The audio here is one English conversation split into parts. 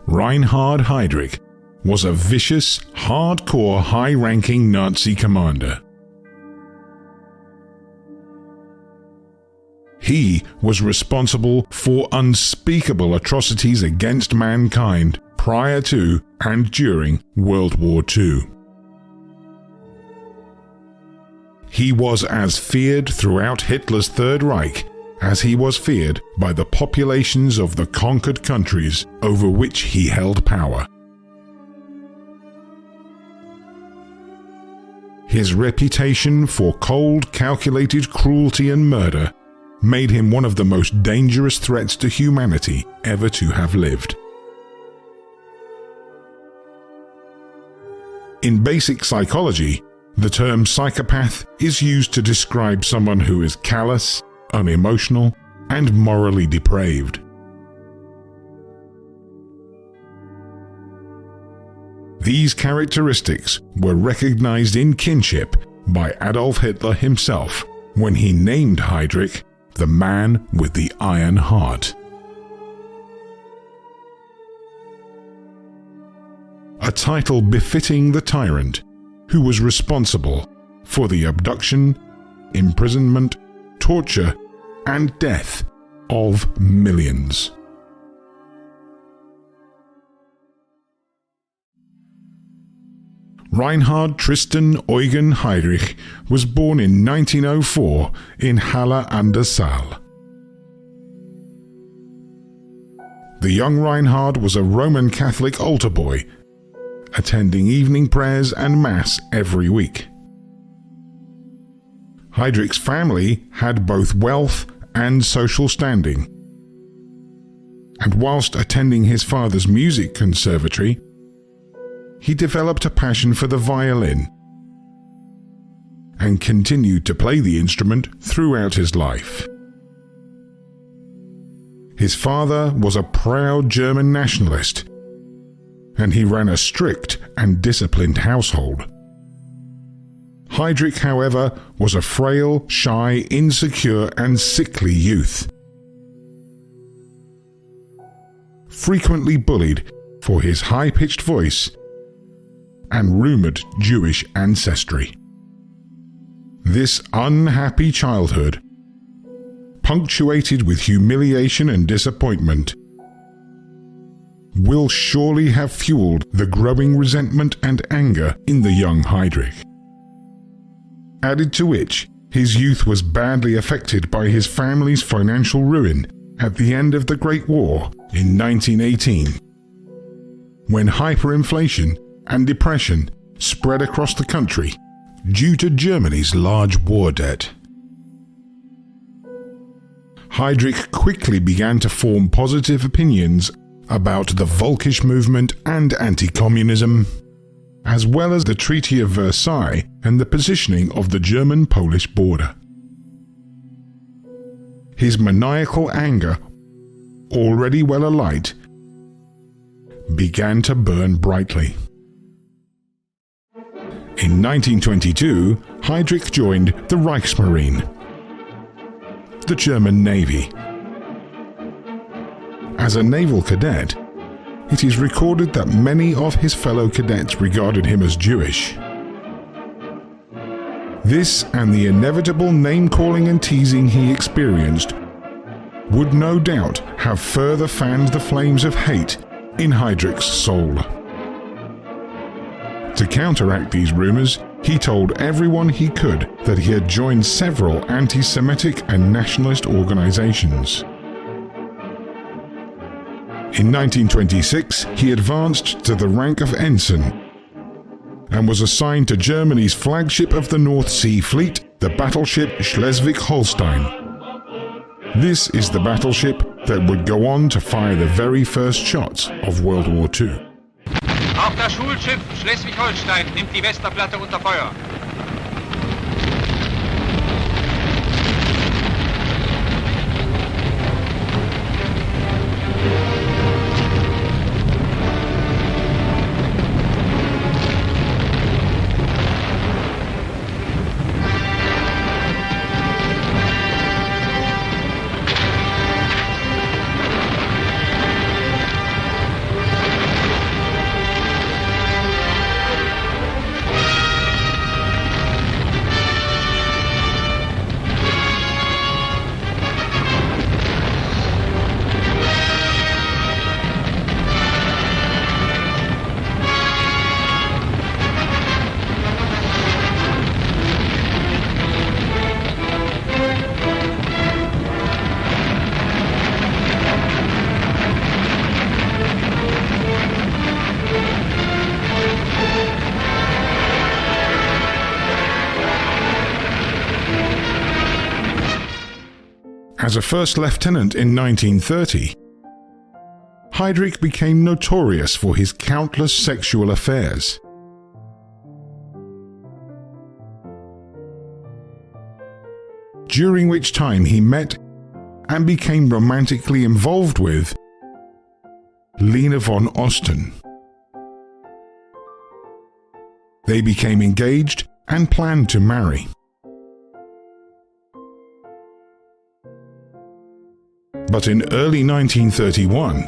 Reinhard Heydrich was a vicious, hardcore, high-ranking Nazi commander. He was responsible for unspeakable atrocities against mankind prior to and during World War II. He was as feared throughout Hitler's Third Reich as he was feared by the populations of the conquered countries over which he held power. His reputation for cold, calculated cruelty and murder made him one of the most dangerous threats to humanity ever to have lived. In basic psychology, the term psychopath is used to describe someone who is callous, unemotional, and morally depraved. These characteristics were recognized in kinship by Adolf Hitler himself when he named Heydrich the man with the iron heart. A title befitting the tyrant who was responsible for the abduction, imprisonment, torture, and death of millions. Reinhard Tristan Eugen Heydrich was born in 1904 in Halle an der Saale. The young Reinhard was a Roman Catholic altar boy, attending evening prayers and Mass every week. Heydrich's family had both wealth and social standing, and whilst attending his father's music conservatory, he developed a passion for the violin and continued to play the instrument throughout his life. His father was a proud German nationalist, and he ran a strict and disciplined household. Heydrich, however, was a frail, shy, insecure, and sickly youth, frequently bullied for his high-pitched voice and rumoured Jewish ancestry. This unhappy childhood, punctuated with humiliation and disappointment, will surely have fueled the growing resentment and anger in the young Heydrich. Added to which, his youth was badly affected by his family's financial ruin at the end of the Great War in 1918, when hyperinflation and depression spread across the country due to Germany's large war debt. Heydrich quickly began to form positive opinions about the Völkisch movement and anti-communism, as well as the Treaty of Versailles and the positioning of the German-Polish border. His maniacal anger, already well alight, began to burn brightly. In 1922, Heydrich joined the Reichsmarine, the German Navy. As a naval cadet, it is recorded that many of his fellow cadets regarded him as Jewish. This and the inevitable name-calling and teasing he experienced would no doubt have further fanned the flames of hate in Heydrich's soul. To counteract these rumors, he told everyone he could that he had joined several anti-Semitic and nationalist organizations. In 1926, he advanced to the rank of ensign and was assigned to Germany's flagship of the North Sea Fleet, the battleship Schleswig-Holstein. This is the battleship that would go on to fire the very first shots of World War II. Auch das Schulschiff Schleswig-Holstein nimmt die Westerplatte unter Feuer. As a first lieutenant in 1930, Heydrich became notorious for his countless sexual affairs. During which time he met and became romantically involved with Lena von Osten. They became engaged and planned to marry. But in early 1931,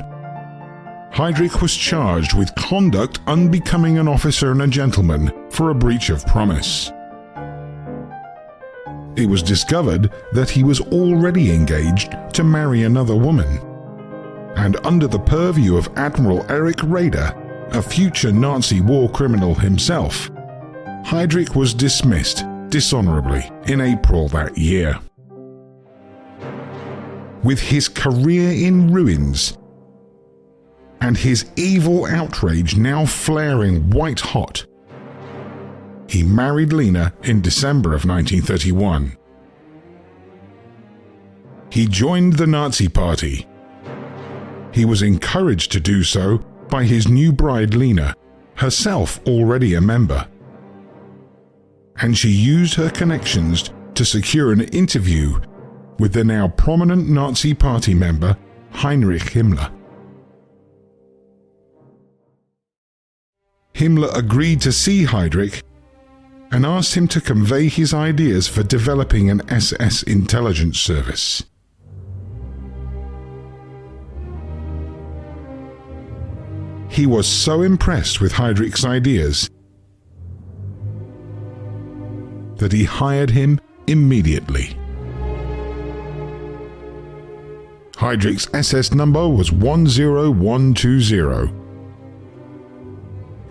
Heydrich was charged with conduct unbecoming an officer and a gentleman for a breach of promise. It was discovered that he was already engaged to marry another woman, and under the purview of Admiral Erich Raeder, a future Nazi war criminal himself, Heydrich was dismissed dishonorably in April that year. With his career in ruins and his evil outrage now flaring white hot, he married Lena in December of 1931. He joined the Nazi Party. He was encouraged to do so by his new bride Lena, herself already a member. And she used her connections to secure an interview with the now prominent Nazi Party member Heinrich Himmler. Himmler agreed to see Heydrich and asked him to convey his ideas for developing an SS intelligence service. He was so impressed with Heydrich's ideas that he hired him immediately. Heydrich's SS number was 10120.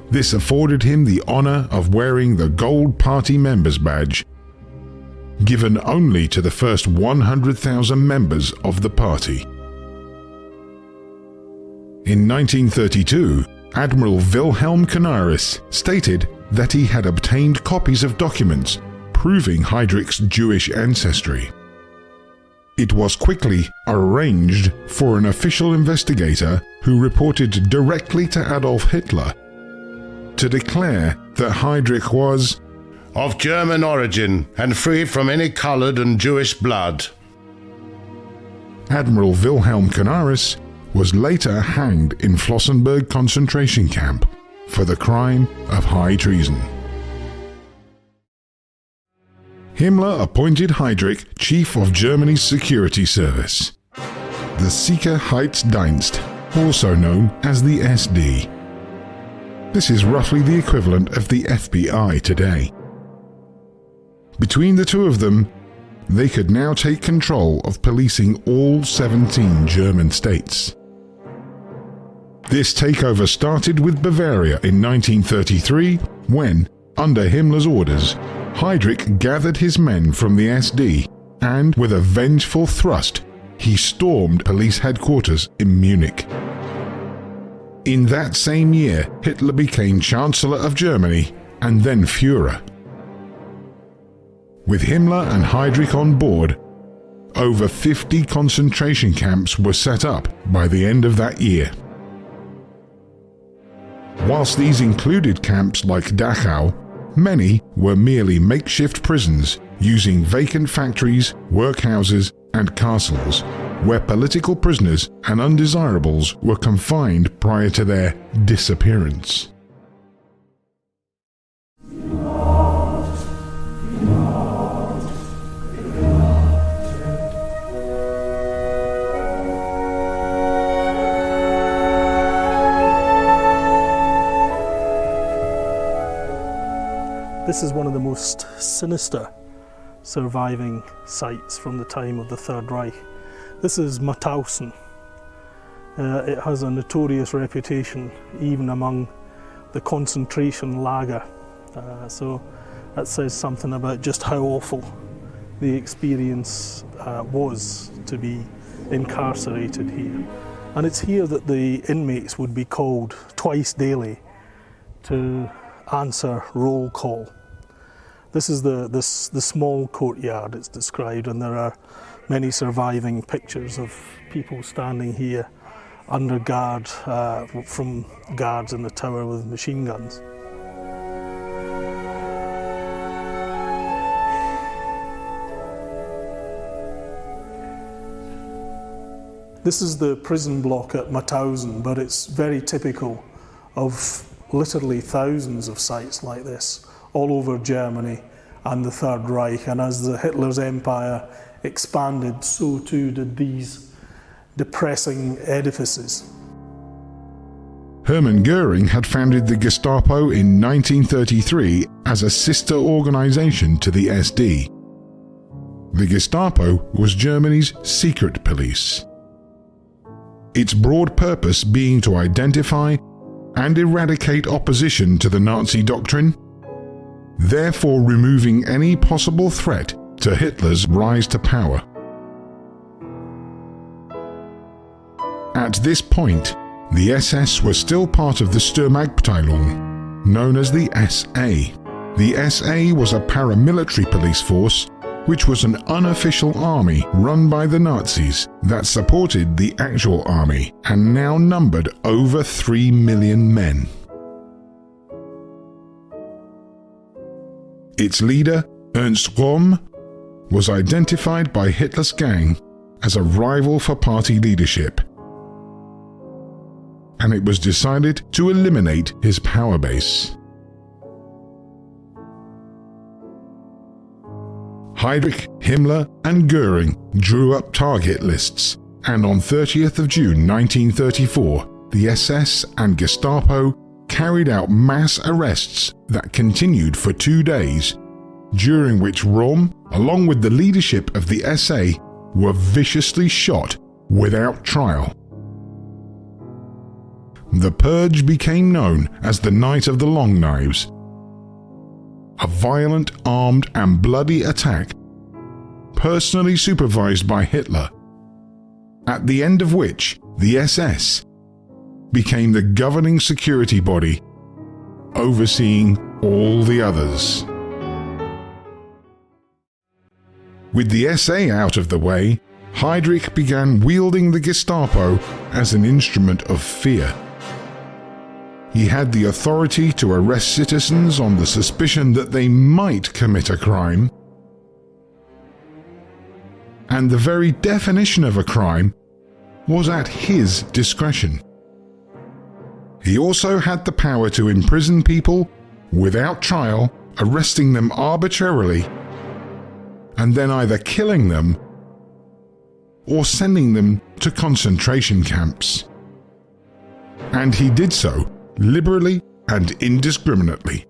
This afforded him the honor of wearing the Gold Party Members Badge, given only to the first 100,000 members of the party. In 1932, Admiral Wilhelm Canaris stated that he had obtained copies of documents proving Heydrich's Jewish ancestry. It was quickly arranged for an official investigator who reported directly to Adolf Hitler to declare that Heydrich was of German origin and free from any colored and Jewish blood. Admiral Wilhelm Canaris was later hanged in Flossenburg concentration camp for the crime of high treason. Himmler appointed Heydrich chief of Germany's security service, the Sicherheitsdienst, also known as the SD. This is roughly the equivalent of the FBI today. Between the two of them, they could now take control of policing all 17 German states. This takeover started with Bavaria in 1933 when, under Himmler's orders, Heydrich gathered his men from the SD and, with a vengeful thrust, he stormed police headquarters in Munich. In that same year, Hitler became Chancellor of Germany and then Führer. With Himmler and Heydrich on board, over 50 concentration camps were set up by the end of that year. Whilst these included camps like Dachau, many were merely makeshift prisons using vacant factories, workhouses, and castles, where political prisoners and undesirables were confined prior to their disappearance. This is one of the most sinister surviving sites from the time of the Third Reich. This is Mauthausen. It has a notorious reputation even among the concentration lager. So that says something about just how awful the experience was to be incarcerated here. And it's here that the inmates would be called twice daily to answer roll call. This is the small courtyard it's described, and there are many surviving pictures of people standing here under guard from guards in the tower with machine guns. This is the prison block at Mauthausen, but it's very typical of literally thousands of sites like this all over Germany and the Third Reich. And as Hitler's empire expanded, so too did these depressing edifices. Hermann Göring had founded the Gestapo in 1933 as a sister organization to the SD. The Gestapo was Germany's secret police, its broad purpose being to identify and eradicate opposition to the Nazi doctrine, therefore removing any possible threat to Hitler's rise to power. At this point, the SS was still part of the Sturmabteilung, known as the SA. The SA was a paramilitary police force which was an unofficial army run by the Nazis that supported the actual army and now numbered over 3 million men. Its leader, Ernst Röhm, was identified by Hitler's gang as a rival for party leadership, and it was decided to eliminate his power base. Heydrich, Himmler and Göring drew up target lists, and on 30th of June 1934, the SS and Gestapo carried out mass arrests that continued for 2 days, during which Röhm, along with the leadership of the SA, were viciously shot without trial. The purge became known as the Night of the Long Knives, a violent, armed and bloody attack personally supervised by Hitler, at the end of which the SS became the governing security body, overseeing all the others. With the SA out of the way, Heydrich began wielding the Gestapo as an instrument of fear. He had the authority to arrest citizens on the suspicion that they might commit a crime, and the very definition of a crime was at his discretion. He also had the power to imprison people without trial, arresting them arbitrarily, and then either killing them or sending them to concentration camps. And he did so liberally and indiscriminately.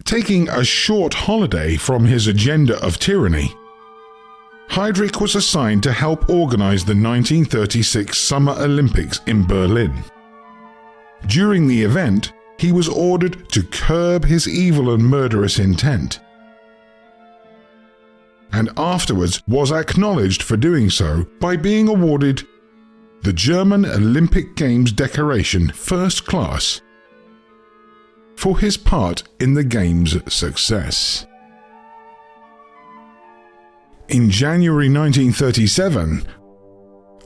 Taking a short holiday from his agenda of tyranny, Heydrich was assigned to help organize the 1936 Summer Olympics in Berlin. During the event, he was ordered to curb his evil and murderous intent, and afterwards was acknowledged for doing so by being awarded the German Olympic Games decoration First Class for his part in the Games' success. In January 1937,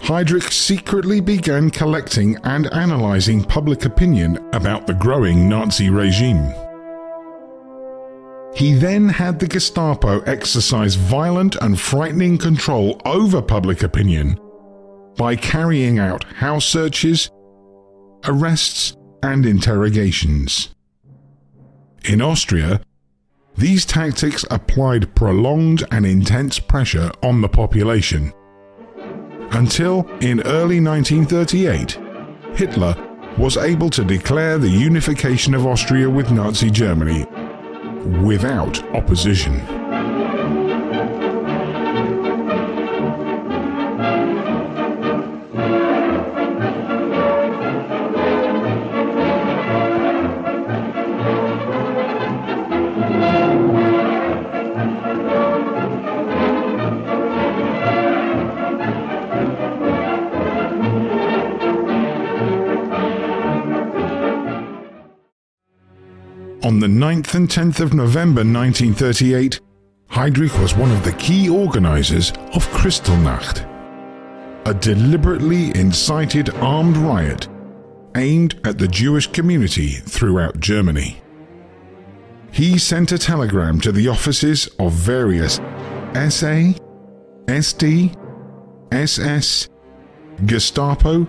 Heydrich secretly began collecting and analyzing public opinion about the growing Nazi regime. He then had the Gestapo exercise violent and frightening control over public opinion by carrying out house searches, arrests, and interrogations. In Austria, these tactics applied prolonged and intense pressure on the population, until in early 1938, Hitler was able to declare the unification of Austria with Nazi Germany without opposition. On the 9th and 10th of November 1938, Heydrich was one of the key organizers of Kristallnacht, a deliberately incited armed riot aimed at the Jewish community throughout Germany. He sent a telegram to the offices of various SA, SD, SS, Gestapo,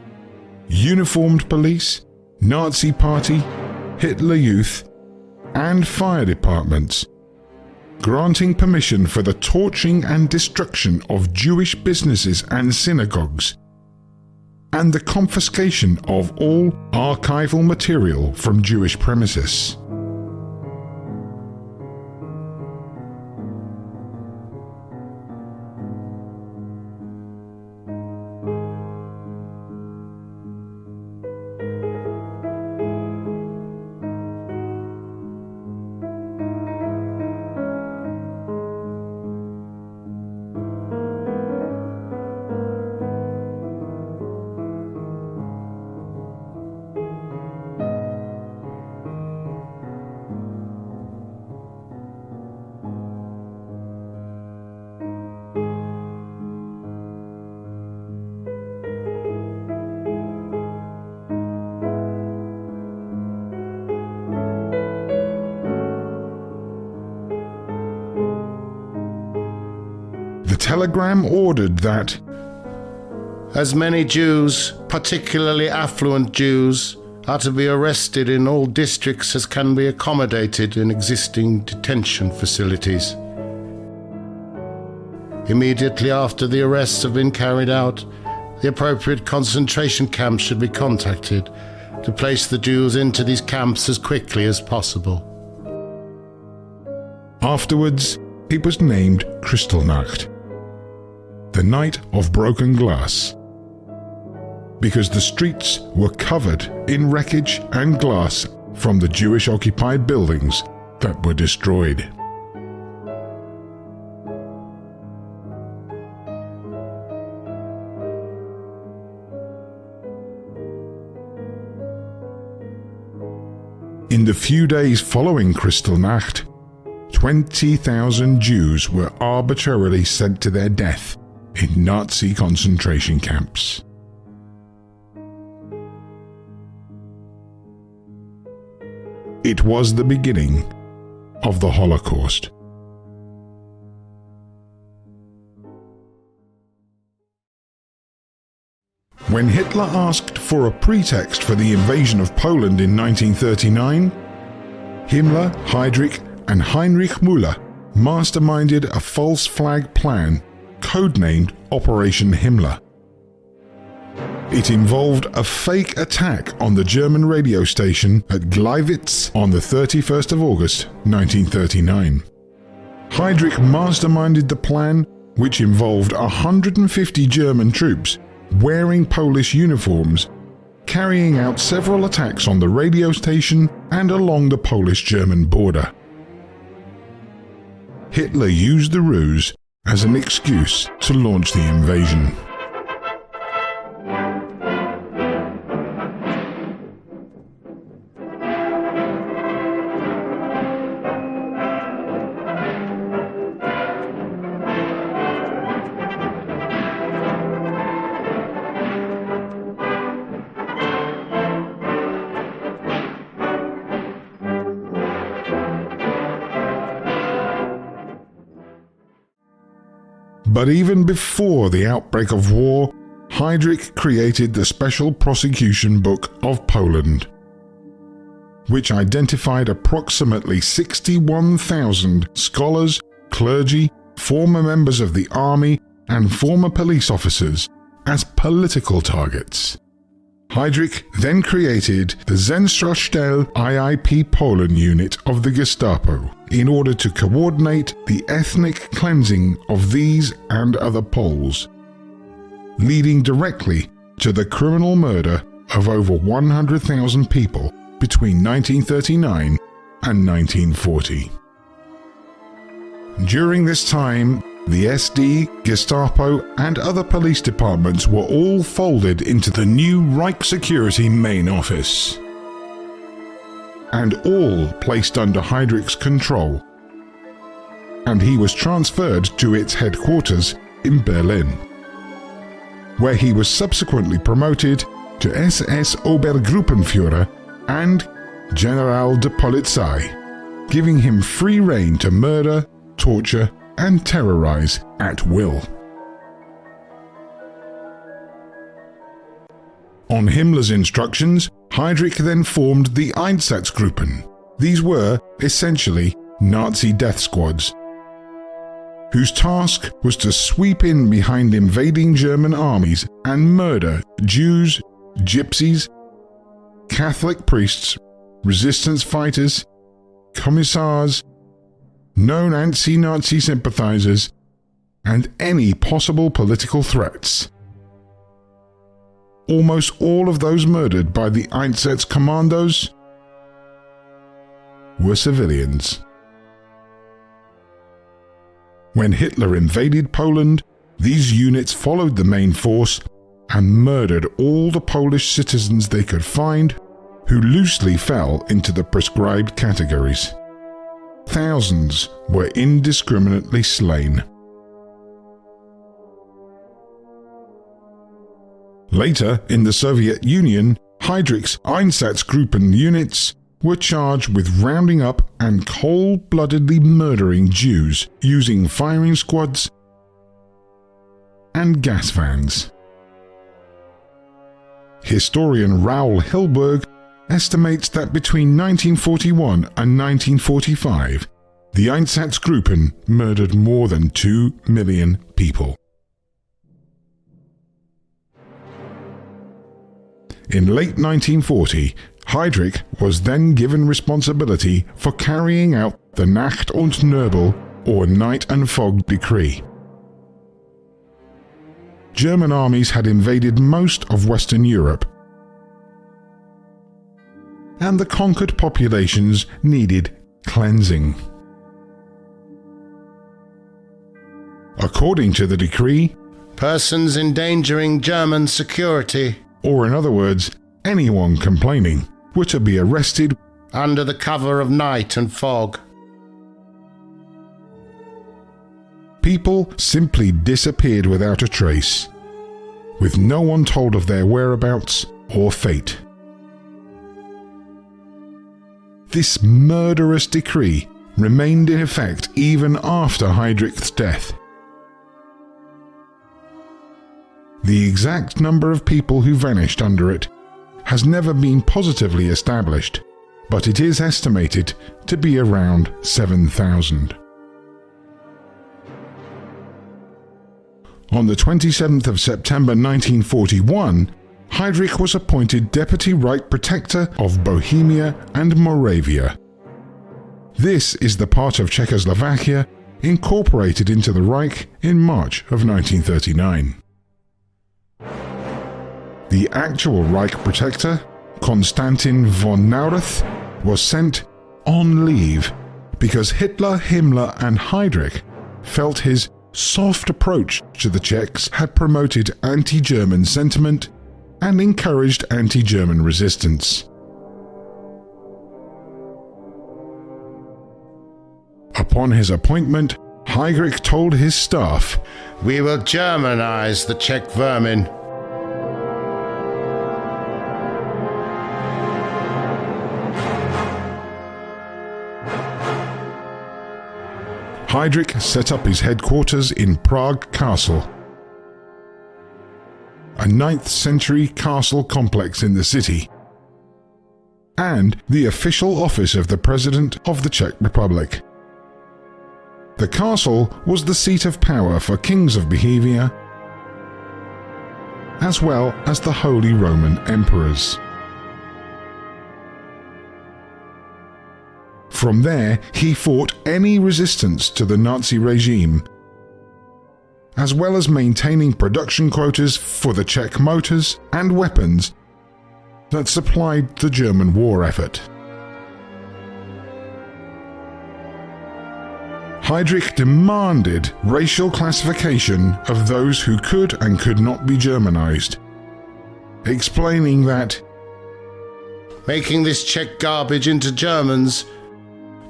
uniformed police, Nazi Party, Hitler Youth, and fire departments, granting permission for the torching and destruction of Jewish businesses and synagogues, and the confiscation of all archival material from Jewish premises. The telegram ordered that as many Jews, particularly affluent Jews, are to be arrested in all districts as can be accommodated in existing detention facilities. Immediately after the arrests have been carried out, the appropriate concentration camps should be contacted to place the Jews into these camps as quickly as possible. afterwards it was named Kristallnacht, the night of broken glass, because the streets were covered in wreckage and glass from the Jewish-occupied buildings that were destroyed. In the few days following Kristallnacht, 20,000 Jews were arbitrarily sent to their death in Nazi concentration camps. It was the beginning of the Holocaust. When Hitler asked for a pretext for the invasion of Poland in 1939, Himmler, Heydrich, and Heinrich Müller masterminded a false flag plan codenamed Operation Himmler. It involved a fake attack on the German radio station at Gleiwitz on the 31st of August 1939. Heydrich masterminded the plan, which involved 150 German troops wearing Polish uniforms, carrying out several attacks on the radio station and along the Polish-German border. Hitler used the ruse as an excuse to launch the invasion. But even before the outbreak of war, Heydrich created the Special Prosecution Book of Poland, which identified approximately 61,000 scholars, clergy, former members of the army, and former police officers as political targets. Heydrich then created the Zentralstelle IIP Poland unit of the Gestapo in order to coordinate the ethnic cleansing of these and other Poles, leading directly to the criminal murder of over 100,000 people between 1939 and 1940. During this time, the SD, Gestapo, and other police departments were all folded into the new Reich Security main office. and all placed under Heydrich's control, and he was transferred to its headquarters in Berlin, where he was subsequently promoted to SS Obergruppenführer and General de Polizei, giving him free rein to murder, torture, and terrorize at will. On Himmler's instructions, Heydrich then formed the Einsatzgruppen. These were, essentially, Nazi death squads, whose task was to sweep in behind invading German armies and murder Jews, gypsies, Catholic priests, resistance fighters, commissars, known anti-Nazi sympathizers, and any possible political threats. Almost all of those murdered by the Einsatzkommandos were civilians. When Hitler invaded Poland, these units followed the main force and murdered all the Polish citizens they could find, who loosely fell into the prescribed categories. Thousands were indiscriminately slain. Later, in the Soviet Union, Heydrich's Einsatzgruppen units were charged with rounding up and cold-bloodedly murdering Jews using firing squads and gas vans. Historian Raoul Hilberg estimates that between 1941 and 1945, the Einsatzgruppen murdered more than 2 million people. In late 1940, Heydrich was then given responsibility for carrying out the Nacht- und Nebel, or Night and Fog Decree. German armies had invaded most of Western Europe, and the conquered populations needed cleansing. According to the decree, persons endangering German security, or in other words, anyone complaining, were to be arrested under the cover of night and fog. People simply disappeared without a trace, with no one told of their whereabouts or fate. This murderous decree remained in effect even after Heydrich's death. The exact number of people who vanished under it has never been positively established, but it is estimated to be around 7,000. On the 27th of September 1941, Heydrich was appointed Deputy Reich Protector of Bohemia and Moravia. This is the part of Czechoslovakia incorporated into the Reich in March of 1939. The actual Reich Protector, Konstantin von Neurath, was sent on leave because Hitler, Himmler and Heydrich felt his soft approach to the Czechs had promoted anti-German sentiment and encouraged anti-German resistance. Upon his appointment, Heydrich told his staff, "We will Germanize the Czech vermin." Heydrich set up his headquarters in Prague Castle, a 9th century castle complex in the city, and the official office of the President of the Czech Republic. The castle was the seat of power for kings of Bohemia, as well as the Holy Roman Emperors. From there, he fought any resistance to the Nazi regime, as well as maintaining production quotas for the Czech motors and weapons that supplied the German war effort. Heydrich demanded racial classification of those who could and could not be Germanized, explaining that making this Czech garbage into Germans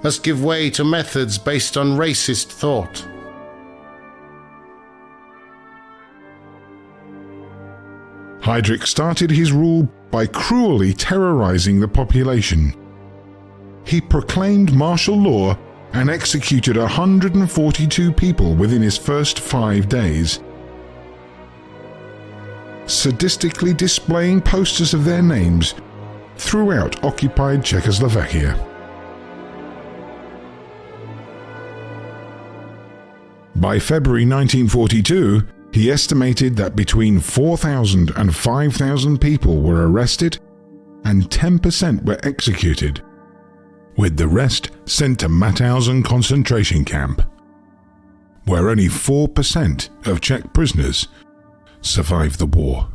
must give way to methods based on racist thought. Heydrich started his rule by cruelly terrorizing the population. He proclaimed martial law and executed 142 people within his first 5 days, sadistically displaying posters of their names throughout occupied Czechoslovakia. By February 1942, he estimated that between 4,000 and 5,000 people were arrested and 10% were executed, with the rest sent to Mauthausen concentration camp, where only 4% of Czech prisoners survived the war.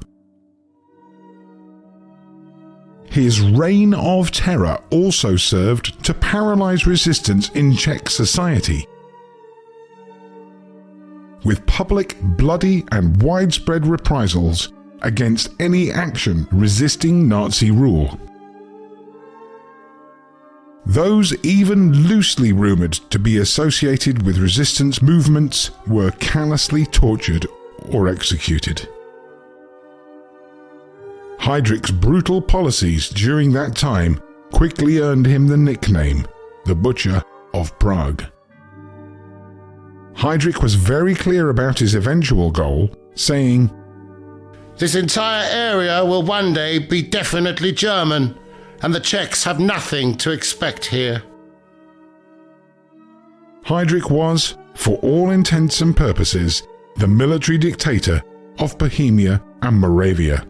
His reign of terror also served to paralyze resistance in Czech society, with public, bloody and widespread reprisals against any action resisting Nazi rule. Those even loosely rumoured to be associated with resistance movements were callously tortured or executed. Heydrich's brutal policies during that time quickly earned him the nickname, the Butcher of Prague. Heydrich was very clear about his eventual goal, saying, "This entire area will one day be definitely German, and the Czechs have nothing to expect here." Heydrich was, for all intents and purposes, the military dictator of Bohemia and Moravia.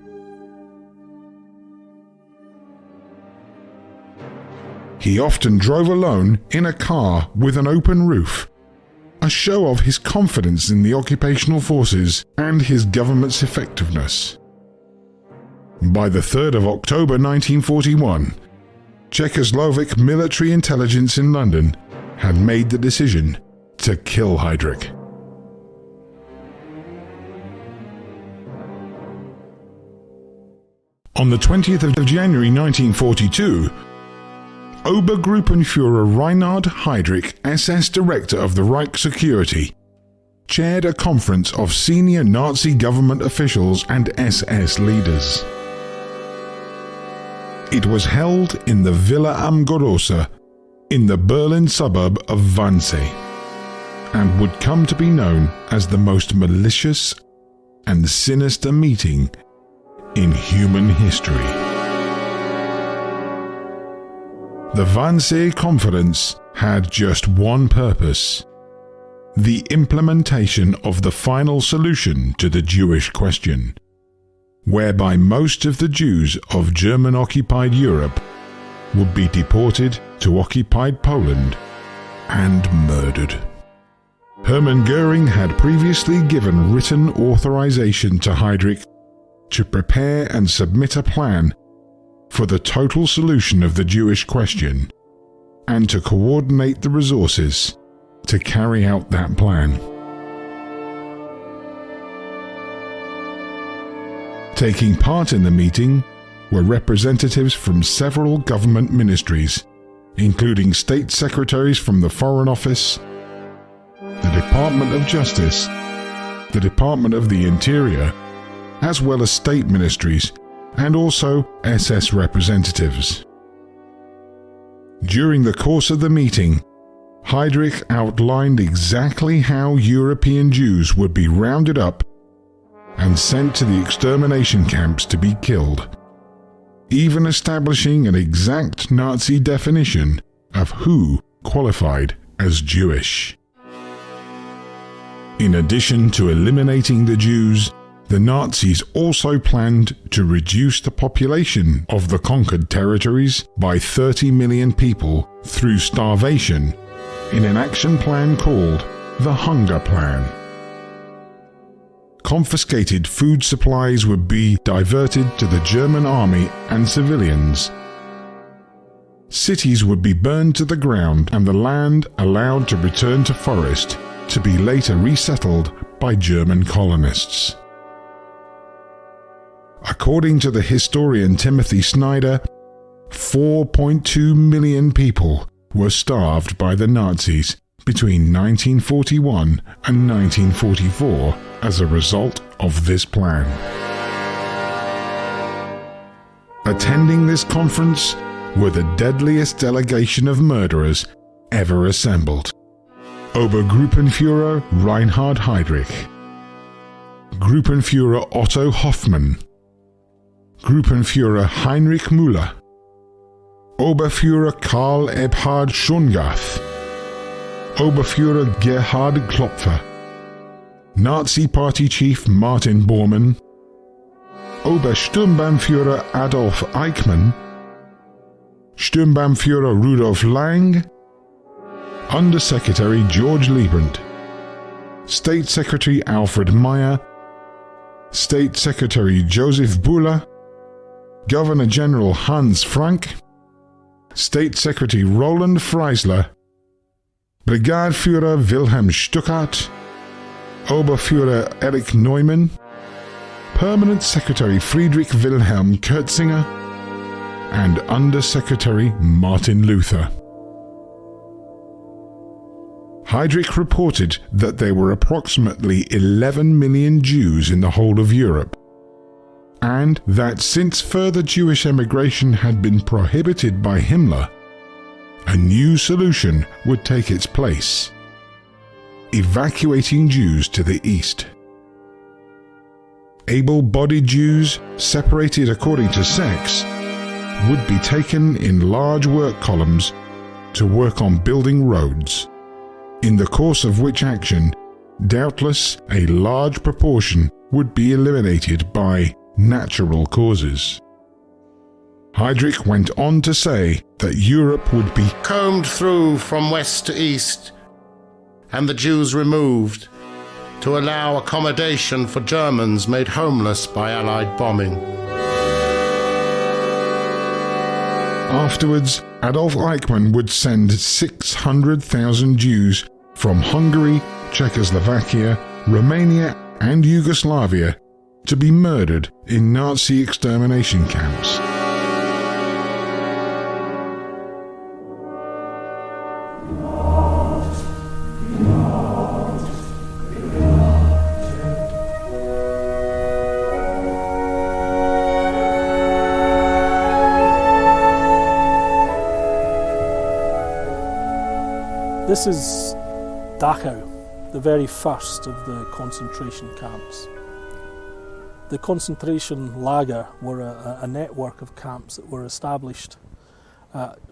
He often drove alone in a car with an open roof, a show of his confidence in the occupational forces and his government's effectiveness. By the 3rd of October 1941, Czechoslovak military intelligence in London had made the decision to kill Heydrich. On the 20th of January 1942, Obergruppenführer Reinhard Heydrich, SS Director of the Reich Security, chaired a conference of senior Nazi government officials and SS leaders. It was held in the Villa am Grosse in the Berlin suburb of Wannsee, and would come to be known as the most malicious and sinister meeting in human history. The Wannsee Conference had just one purpose: the implementation of the final solution to the Jewish question, whereby most of the Jews of German-occupied Europe would be deported to occupied Poland and murdered. Hermann Göring had previously given written authorization to Heydrich to prepare and submit a plan for the total solution of the Jewish question, and to coordinate the resources to carry out that plan. Taking part in the meeting were representatives from several government ministries, including state secretaries from the Foreign Office, the Department of Justice, the Department of the Interior, as well as state ministries, and also SS representatives. During the course of the meeting, Heydrich outlined exactly how European Jews would be rounded up and sent to the extermination camps to be killed, even establishing an exact Nazi definition of who qualified as Jewish. In addition to eliminating the Jews, the Nazis also planned to reduce the population of the conquered territories by 30 million people through starvation in an action plan called the Hunger Plan. Confiscated food supplies would be diverted to the German army and civilians. Cities would be burned to the ground and the land allowed to return to forest to be later resettled by German colonists. According to the historian Timothy Snyder, 4.2 million people were starved by the Nazis between 1941 and 1944 as a result of this plan. Attending this conference were the deadliest delegation of murderers ever assembled. Obergruppenführer Reinhard Heydrich, Gruppenführer Otto Hoffmann, Gruppenführer Heinrich Müller, Oberführer Karl Ebhard Schongath, Oberführer Gerhard Klopfer, Nazi Party Chief Martin Bormann, Obersturmbannführer Adolf Eichmann, Sturmbannführer Rudolf Lang, Undersecretary George Liebrandt, State Secretary Alfred Meyer, State Secretary Joseph Buller, Governor General Hans Frank, State Secretary Roland Freisler, Brigadeführer Wilhelm Stuckart, Oberführer Erich Neumann, Permanent Secretary Friedrich Wilhelm Kurtzinger, and Undersecretary Martin Luther. Heydrich reported that there were approximately 11 million Jews in the whole of Europe, and that since further Jewish emigration had been prohibited by Himmler, a new solution would take its place: evacuating Jews to the east. Able-bodied Jews, separated according to sex, would be taken in large work columns to work on building roads, in the course of which action, doubtless a large proportion would be eliminated by natural causes. Heydrich went on to say that Europe would be combed through from west to east, and the Jews removed to allow accommodation for Germans made homeless by Allied bombing. Afterwards, Adolf Eichmann would send 600,000 Jews from Hungary, Czechoslovakia, Romania, and Yugoslavia to be murdered in Nazi extermination camps. This is Dachau, the very first of the concentration camps. The concentration lager were a network of camps that were established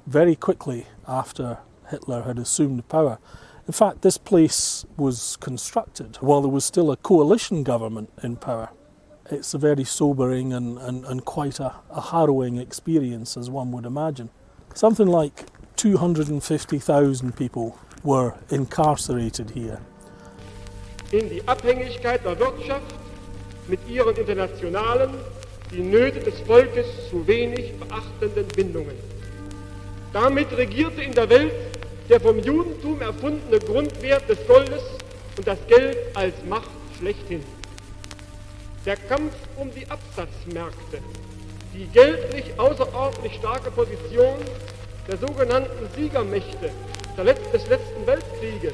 very quickly after Hitler had assumed power. In fact, this place was constructed while there was still a coalition government in power. It's a very sobering and quite a harrowing experience, as one would imagine. Something like 250,000 people were incarcerated here. In die Abhängigkeit der Wirtschaft mit ihren internationalen, die Nöte des Volkes zu wenig beachtenden Bindungen. Damit regierte in der Welt der vom Judentum erfundene Grundwert des Goldes und das Geld als Macht schlechthin. Der Kampf um die Absatzmärkte, die geldlich außerordentlich starke Position der sogenannten Siegermächte des letzten Weltkrieges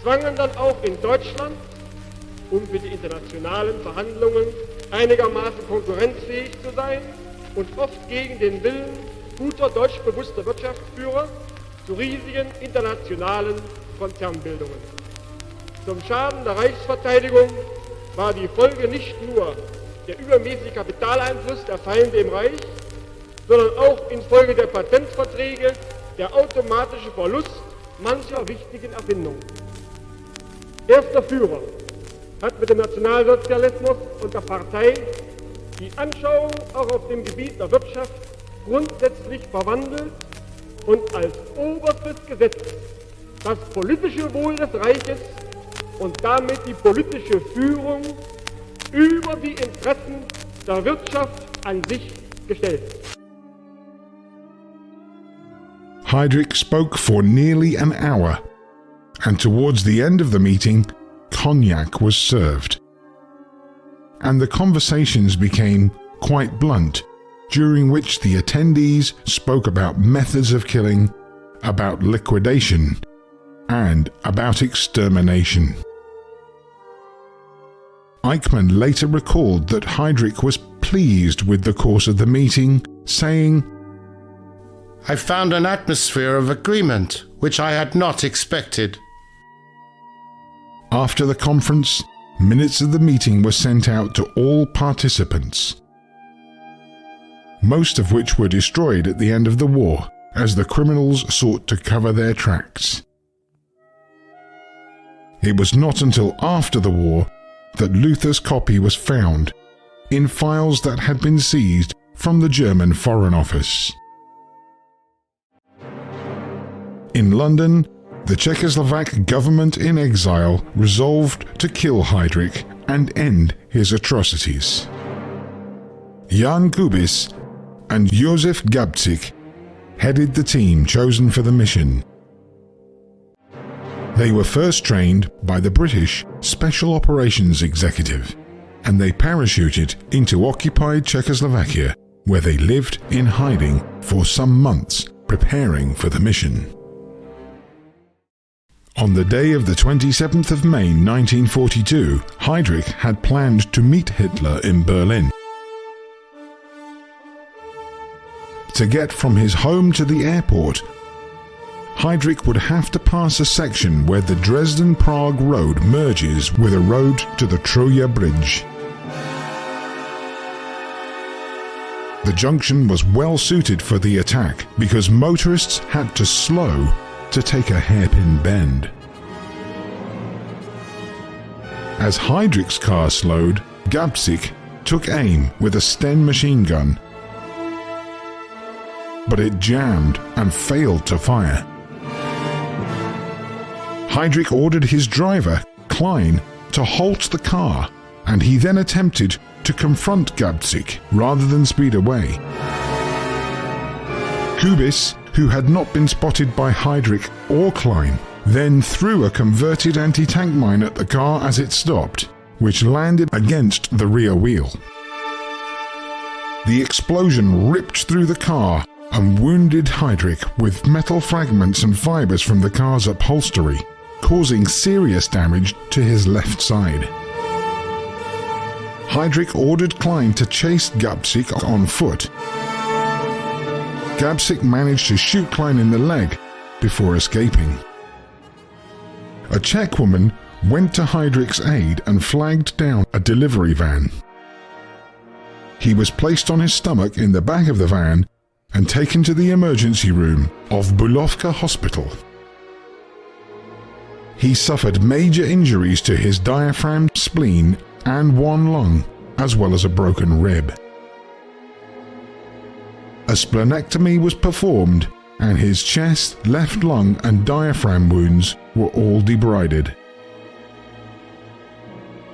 zwangen dann auch in Deutschland, um für die internationalen Verhandlungen einigermaßen konkurrenzfähig zu sein und oft gegen den Willen guter deutschbewusster Wirtschaftsführer, zu riesigen internationalen Konzernbildungen. Zum Schaden der Reichsverteidigung war die Folge nicht nur der übermäßige Kapitaleinfluss der Feinde im Reich, sondern auch infolge der Patentverträge der automatische Verlust mancher wichtigen Erfindungen. Erster Führer hat mit dem Nationalsozialismus und der Partei die Anschauung auch auf dem Gebiet der Wirtschaft grundsätzlich verwandelt und als oberstes Gesetz das politische Wohl des Reiches und damit die politische Führung über die Interessen der Wirtschaft an sich gestellt. Heydrich spoke for nearly an hour, and towards the end of the meeting, cognac was served. And the conversations became quite blunt during which the attendees spoke about methods of killing, about liquidation, and about extermination. Eichmann later recalled that Heydrich was pleased with the course of the meeting, saying, "I found an atmosphere of agreement which I had not expected." After the conference, minutes of the meeting were sent out to all participants, most of which were destroyed at the end of the war as the criminals sought to cover their tracks. It was not until after the war that Luther's copy was found in files that had been seized from the German Foreign Office. In London, the Czechoslovak government in exile resolved to kill Heydrich and end his atrocities. Jan Kubis and Josef Gabčík headed the team chosen for the mission. They were first trained by the British Special Operations Executive, and they parachuted into occupied Czechoslovakia, where they lived in hiding for some months, preparing for the mission. On the day of the 27th of May 1942, Heydrich had planned to meet Hitler in Berlin. To get from his home to the airport, Heydrich would have to pass a section where the Dresden-Prague road merges with a road to the Troja Bridge. The junction was well suited for the attack because motorists had to slow to take a hairpin bend. As Heydrich's car slowed, Gabčík took aim with a Sten machine gun, but it jammed and failed to fire. Heydrich ordered his driver, Klein, to halt the car, and he then attempted to confront Gabčík rather than speed away. Kubis, who had not been spotted by Heydrich or Klein, then threw a converted anti-tank mine at the car as it stopped, which landed against the rear wheel. The explosion ripped through the car and wounded Heydrich with metal fragments and fibers from the car's upholstery, causing serious damage to his left side. Heydrich ordered Klein to chase Gabčík on foot. Gabčík managed to shoot Klein in the leg before escaping. A Czech woman went to Heydrich's aid and flagged down a delivery van. He was placed on his stomach in the back of the van and taken to the emergency room of Bulovka Hospital. He suffered major injuries to his diaphragm, spleen, and one lung, as well as a broken rib. A splenectomy was performed, and his chest, left lung, and diaphragm wounds were all debrided.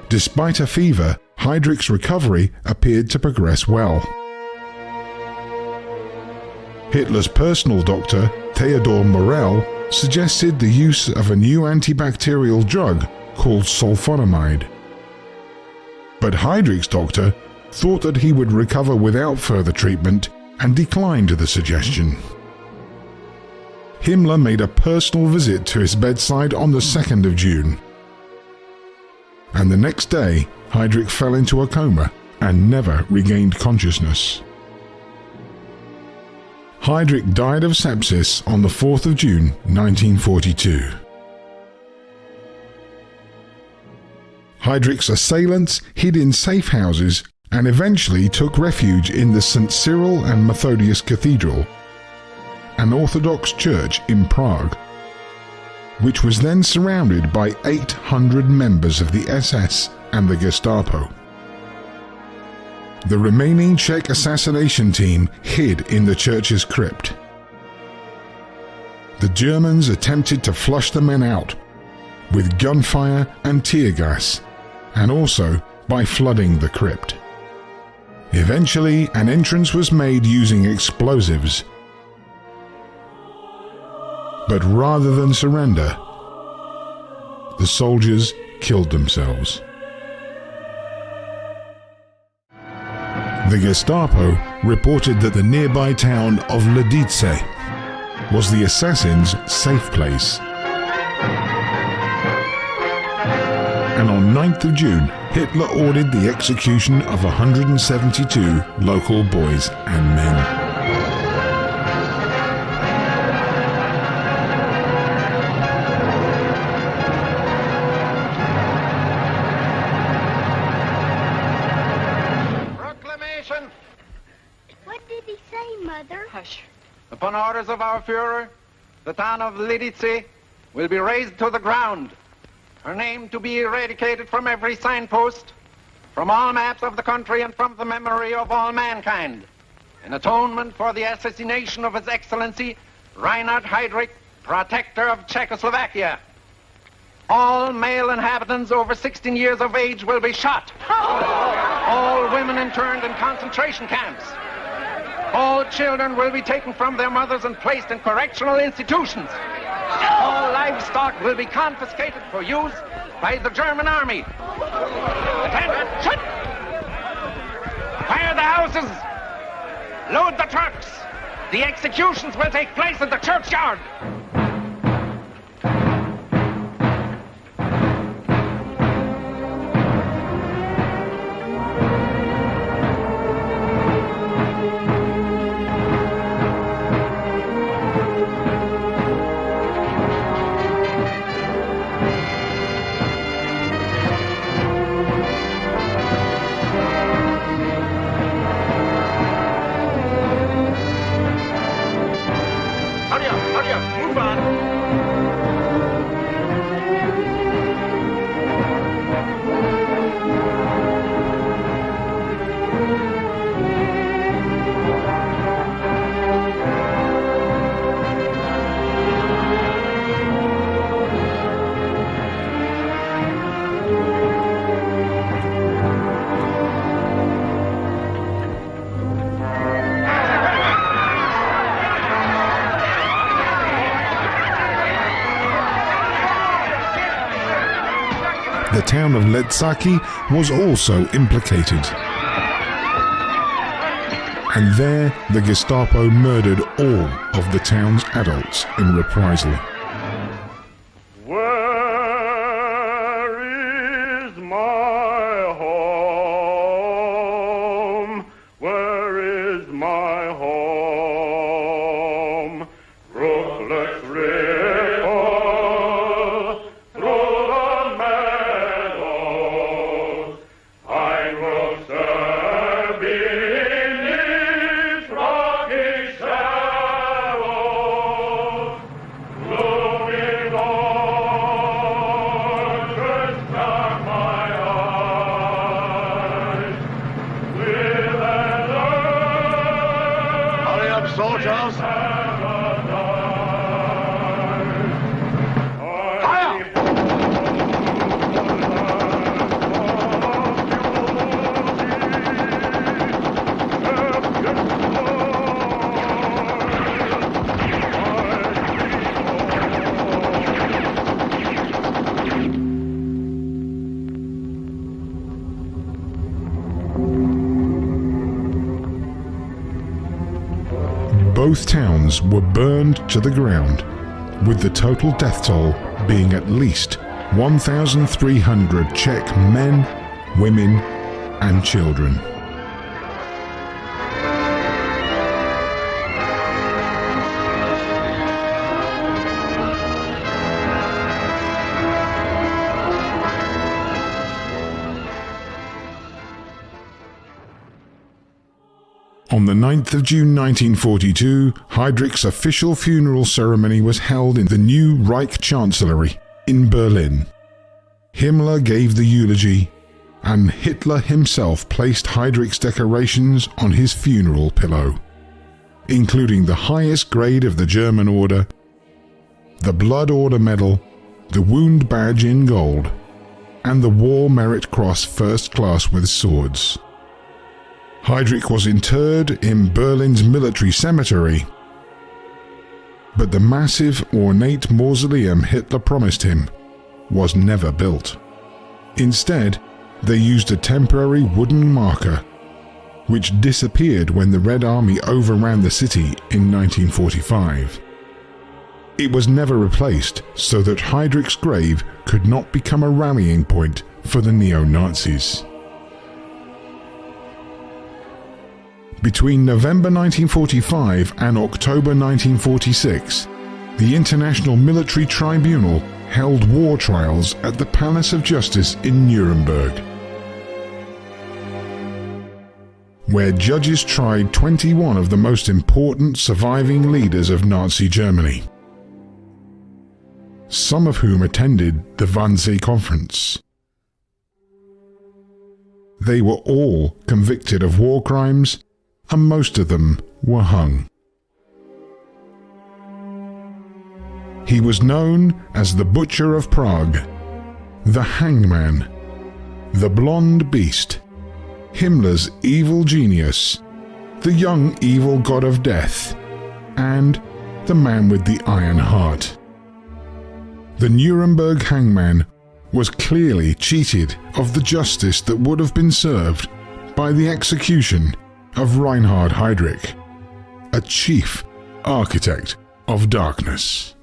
Despite a fever, Heydrich's recovery appeared to progress well. Hitler's personal doctor, Theodor Morell, suggested the use of a new antibacterial drug called sulfonamide. But Heydrich's doctor thought that he would recover without further treatment and declined the suggestion. Himmler made a personal visit to his bedside on the 2nd of June. And the next day, Heydrich fell into a coma and never regained consciousness. Heydrich died of sepsis on the 4th of June 1942. Heydrich's assailants hid in safe houses and eventually took refuge in the St. Cyril and Methodius Cathedral, an Orthodox church in Prague, which was then surrounded by 800 members of the SS and the Gestapo. The remaining Czech assassination team hid in the church's crypt. The Germans attempted to flush the men out with gunfire and tear gas, and also by flooding the crypt. Eventually, an entrance was made using explosives. But rather than surrender, the soldiers killed themselves. The Gestapo reported that the nearby town of Lidice was the assassins' safe place. And on 9th of June, Hitler ordered the execution of 172 local boys and men. What did he say, Mother? Hush. Upon orders of our Führer, the town of Lidice will be razed to the ground, her name to be eradicated from every signpost, from all maps of the country and from the memory of all mankind, in atonement for the assassination of His Excellency Reinhard Heydrich, Protector of Czechoslovakia. All male inhabitants over 16 years of age will be shot. All women interned in concentration camps. All children will be taken from their mothers and placed in correctional institutions. All livestock will be confiscated for use by the German army. Attention! Fire the houses! Load the trucks! The executions will take place in the churchyard! Hurry up, move on! The town of Ledsaki was also implicated. And there, the Gestapo murdered all of the town's adults in reprisal. Where is my home? Where is my home? Ruthless ripple through the meadows. I will serve beneath rocky shadows. Blooming orchards dark my eyes. With an Hurry up, soldiers! Both towns were burned to the ground, with the total death toll being at least 1,300 Czech men, women, and children. On the 9th of June 1942, Heydrich's official funeral ceremony was held in the new Reich Chancellery in Berlin. Himmler gave the eulogy, and Hitler himself placed Heydrich's decorations on his funeral pillow, including the highest grade of the German Order, the Blood Order Medal, the Wound Badge in gold, and the War Merit Cross First Class with swords. Heydrich was interred in Berlin's military cemetery, but the massive, ornate mausoleum Hitler promised him was never built. Instead, they used a temporary wooden marker which disappeared when the Red Army overran the city in 1945. It was never replaced, so that Heydrich's grave could not become a rallying point for the neo-Nazis. Between November 1945 and October 1946, the International Military Tribunal held war trials at the Palace of Justice in Nuremberg, where judges tried 21 of the most important surviving leaders of Nazi Germany, some of whom attended the Wannsee Conference. They were all convicted of war crimes, and most of them were hung. He was known as the Butcher of Prague, the Hangman, the Blonde Beast, Himmler's evil genius, the young evil god of death, and the man with the iron heart. The Nuremberg hangman was clearly cheated of the justice that would have been served by the execution of Reinhard Heydrich, a chief architect of darkness.